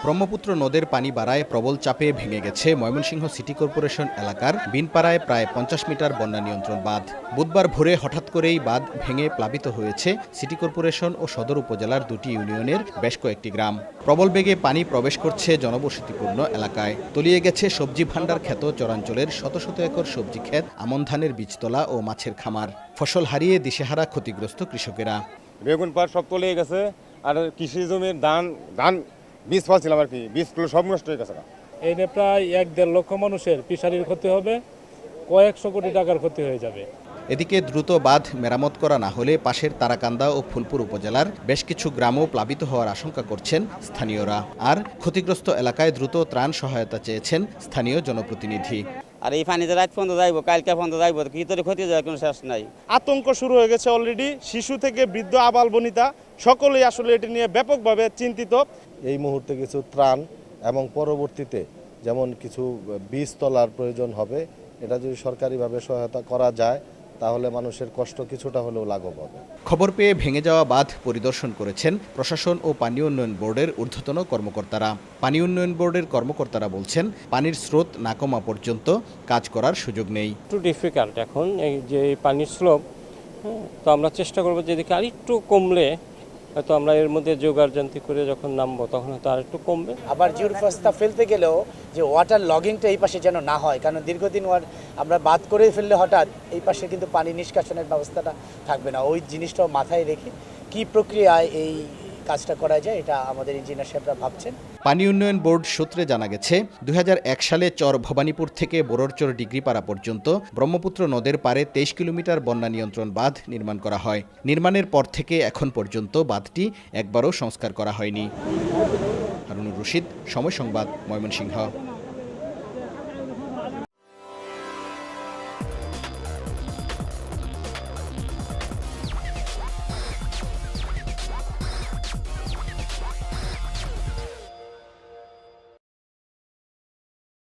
ব্রহ্মপুত্র নদের পানি বাড়ায় প্রবল চাপে ভেঙে গেছে ময়মনসিংহ সিটি কর্পোরেশন এলাকার বিনপাড়ায় প্রায় ৫০ মিটার বন্যা নিয়ন্ত্রণ বাঁধ। বুধবার ভোরে হঠাৎ করেই বাঁধ ভেঙে প্লাবিত হয়েছে সিটি কর্পোরেশন ও সদর উপজেলার দুটি ইউনিয়নের বেশ কয়েকটি গ্রাম। প্রবল বেগে পানি প্রবেশ করছে জনবসতিপূর্ণ এলাকায়। তলিয়ে গেছে সবজি ভাণ্ডার খ্যাত চরাঞ্চলের শত শত একর সবজি ক্ষেত, আমন ধানের বীজতলা ও মাছের খামার। ফসল হারিয়ে দিশেহারা ক্ষতিগ্রস্ত কৃষকেরা। বেগুন পাট সব তলিয়ে গেছে, আর কৃষি জমির ধান বীজ ফলছিলাম আর কি, বীজগুলো সব নষ্ট হয়ে গেছে। এনে প্রায় ১-১.৫ লক্ষ মানুষের ফিশারির ক্ষতি হবে, কয়েকশো কোটি টাকার ক্ষতি হয়ে যাবে। এদিকে দ্রুত বাঁধ মেরামত করা না হলে পাশের তারাকান্দা ও ফুলপুর উপজেলার বেশ কিছু গ্রামও প্লাবিত হওয়ার আশঙ্কা করছেন স্থানীয়রা। আর ক্ষতিগ্রস্ত এলাকায় দ্রুত ত্রাণ সহায়তা চেয়েছেন স্থানীয় জনপ্রতিনিধি। আর এই পানিতে রাত পর্যন্ত যাইব, কালকে পর্যন্ত যাইব, কি তোর ক্ষতি যায় কোনো শেষ নাই। আতঙ্ক শুরু হয়ে গেছে অলরেডি। শিশু থেকে বৃদ্ধ, আবাল বনিতা সকলেই আসলে এটি নিয়ে ব্যাপকভাবে চিন্তিত। এই মুহূর্তে কিছু ত্রাণ এবং পরবর্তীতে যেমন কিছু বীজ তলার প্রয়োজন হবে, এটা যদি সরকারিভাবে সহায়তা করা যায় তাহলে মানুষের কষ্ট কিছুটা হলেও লাঘব হবে। খবর পেয়ে ভেঙে যাওয়া বাঁধ পরিদর্শন করেছেন প্রশাসন ও পানি উন্নয়ন বোর্ডের ঊর্ধ্বতন কর্মকর্তারা। পানি উন্নয়ন বোর্ডের কর্মকর্তারা বলছেন, পানির স্রোত না কমা পর্যন্ত কাজ করার সুযোগ নেই। একটু ডিফিকাল্ট এখন এই যে পানির স্লোপ, তো আমরা চেষ্টা করবো যেদিকে আর একটু কমলে হয়তো আমরা এর মধ্যে যোগাযোগ করে যখন নামবো তখন হয়তো আর একটু কমবে। আবার জিওর ফস্তা ফেলতে গেলেও যে ওয়াটার লগিংটা এই পাশে যেন না হয়, কারণ দীর্ঘদিন আমরা বাদ করে ফেললে হঠাৎ এই পাশে কিন্তু পানি নিষ্কাশনের ব্যবস্থাটা থাকবে না। ওই জিনিসটাও মাথায় রেখে কি প্রক্রিয়ায় এই কাজটা করা যায় এটা আমাদের ইঞ্জিনিয়ার সাহেবরা ভাবছেন। পানি উন্নয়ন বোর্ড সূত্রে জানা গেছে, ২০০১ সালে চর ভবানীপুর থেকে বোররচর ডিগ্রিপাড়া পর্যন্ত ব্রহ্মপুত্র নদের পারে ২৩ কিলোমিটার বন্যা নিয়ন্ত্রণ বাঁধ নির্মাণ করা হয়। নির্মাণের পর থেকে এখন পর্যন্ত বাঁধটি একবারও সংস্কার করা হয়নি। হারুনুর রশিদ, সময় সংবাদ, ময়মনসিংহ।